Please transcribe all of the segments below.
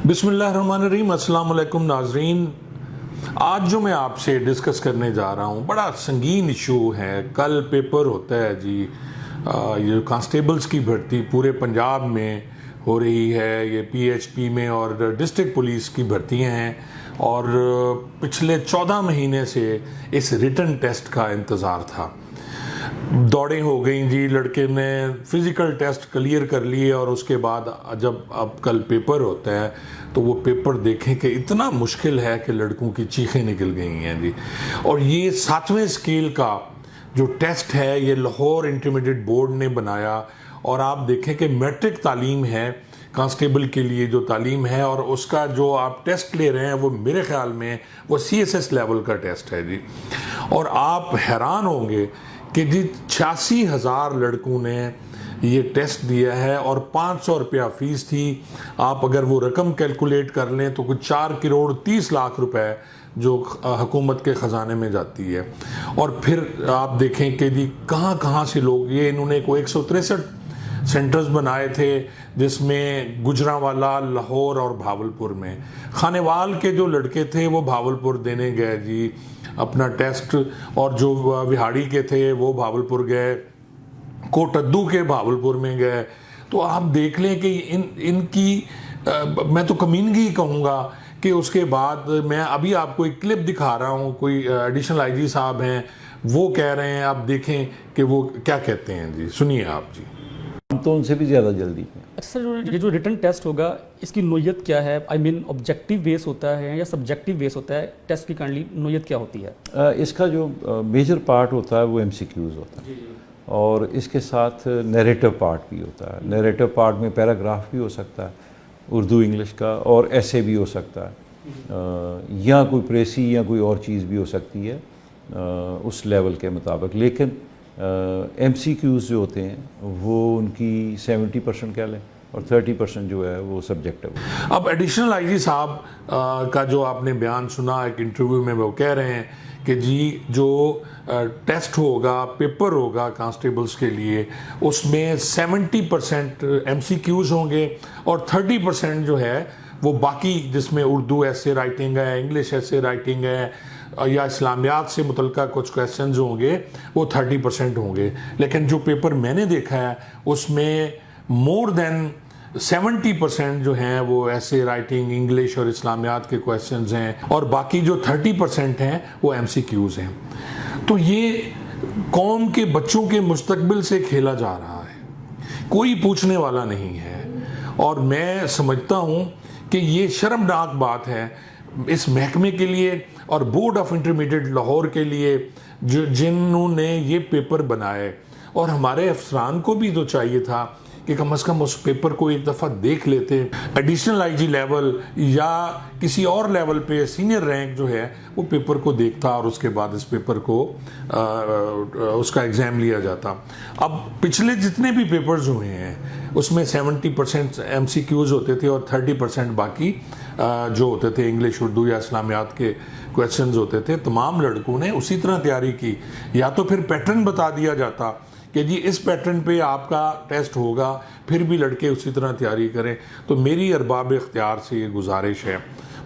बिस्मिल्लाहिर्रहमानिर्रहीम। अस्सलाम वालेकुम नाजरीन। आज जो मैं आपसे डिस्कस करने जा रहा हूँ बड़ा संगीन इशू है। कल पेपर होता है जी, ये कांस्टेबल्स की भर्ती पूरे पंजाब में हो रही है। ये पीएचपी में और डिस्ट्रिक्ट पुलिस की भर्तियाँ हैं और पिछले 14 महीने से इस रिटन टेस्ट का इंतज़ार था। दौड़ें हो गई जी, लड़के ने फिज़िकल टेस्ट क्लियर कर लिए और उसके बाद जब अब कल पेपर होता है तो वो पेपर देखें कि इतना मुश्किल है कि लड़कों की चीखें निकल गई हैं जी। और ये 7वें स्केल का जो टेस्ट है ये लाहौर इंटरमीडिएट बोर्ड ने बनाया और आप देखें कि मैट्रिक तालीम है कांस्टेबल के लिए जो तालीम है, और उसका जो आप टेस्ट ले रहे हैं वो मेरे ख्याल में वो CSS लेवल का टेस्ट है जी। और आप हैरान होंगे कि जी 86,000 लड़कों ने ये टेस्ट दिया है और 500 रुपया फ़ीस थी। आप अगर वो रकम कैलकुलेट कर लें तो कुछ 4 करोड़ 30 लाख रुपए जो हुकूमत के ख़जाने में जाती है। और फिर आप देखें कि जी कहाँ कहाँ से लोग, ये इन्होंने को 163 सेंटर्स बनाए थे जिसमें गुजरांवाला, लाहौर और भावलपुर में। खानेवाल के जो लड़के थे वो भावलपुर देने गए जी अपना टेस्ट, और जो विहाड़ी के थे वो भावलपुर गए, कोटद्दू के भावलपुर में गए। तो आप देख लें कि इनकी मैं तो कमीनगी कहूँगा कि उसके बाद मैं अभी आपको एक क्लिप दिखा रहा हूँ, कोई एडिशनल आईजी साहब हैं वो कह रहे हैं, आप देखें कि वो क्या कहते हैं जी। सुनिए आप जी। तो उनसे भी ज़्यादा जल्दी है। अच्छा सर, ये जो रिटन टेस्ट होगा इसकी नोयत क्या है? आई मीन ऑब्जेक्टिव बेस होता है या सब्जेक्टिव बेस होता है? टेस्ट की काइंडली नोयत क्या होती है? इसका जो मेजर पार्ट होता है वो MCQs होता है और इसके साथ नैरेटिव पार्ट भी होता है। नैरेटिव पार्ट में पैराग्राफ भी हो सकता है उर्दू इंग्लिश का, और ऐसे भी हो सकता है, या कोई प्रेसी या कोई और चीज़ भी हो सकती है उस लेवल के मुताबिक। लेकिन MCQs जो होते हैं वो उनकी 70% कह लें और 30% जो है वो सब्जेक्टिव। अब एडिशनल आईजी साहब का जो आपने बयान सुना एक इंटरव्यू में, वो कह रहे हैं कि जी जो टेस्ट होगा, पेपर होगा कांस्टेबल्स के लिए, उसमें 70% MCQs होंगे और 30% जो है वो बाकी, जिसमें उर्दू ऐसे राइटिंग है, इंग्लिश ऐसे राइटिंग है, या इस्लामियात से मुतल्लिका कुछ क्वेश्चंस होंगे, वो 30% होंगे। लेकिन जो पेपर मैंने देखा है उसमें मोर देन 70% जो हैं वो ऐसे राइटिंग, इंग्लिश और इस्लामियात के क्वेश्चंस हैं, और बाकी जो 30% हैं वो MCQs हैं। तो ये कौम के बच्चों के मुस्तकबिल से खेला जा रहा है, कोई पूछने वाला नहीं है। और मैं समझता हूँ कि ये शर्मनाक बात है इस महकमे के लिए और बोर्ड ऑफ इंटरमीडिएट लाहौर के लिए जो जिन्होंने ये पेपर बनाए। और हमारे अफसरान को भी तो चाहिए था कि कम से कम उस पेपर को एक दफ़ा देख लेते। एडिशनल आईजी लेवल या किसी और लेवल पे सीनियर रैंक जो है वो पेपर को देखता और उसके बाद इस पेपर को उसका एग्ज़ाम लिया जाता। अब पिछले जितने भी पेपर्स हुए हैं उसमें 70% MCQs होते थे और 30% बाकी जो होते थे इंग्लिश, उर्दू या इस्लामियात के क्वेश्चंस होते थे। तमाम लड़कों ने उसी तरह तैयारी की, या तो फिर पैटर्न बता दिया जाता कि जी इस पैटर्न पे आपका टेस्ट होगा, फिर भी लड़के उसी तरह तैयारी करें। तो मेरी अरबाब इख्तियार से ये गुजारिश है,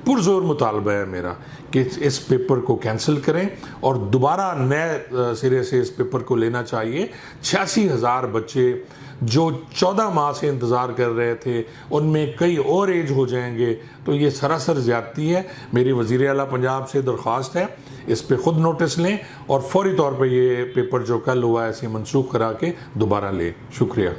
पुरजोर मुतालबा है मेरा कि इस पेपर को कैंसिल करें और दोबारा नए सिरे से इस पेपर को लेना चाहिए। 86,000 बच्चे जो 14 माह से इंतज़ार कर रहे थे, उनमें कई और एज हो जाएंगे, तो ये सरासर ज़्यादती है। मेरी वज़ीर आला पंजाब से दरख्वास्त है इस पे ख़ुद नोटिस लें और फौरी तौर पे ये पेपर जो कल हुआ है इसे मनसूख करा के दोबारा लें। शुक्रिया।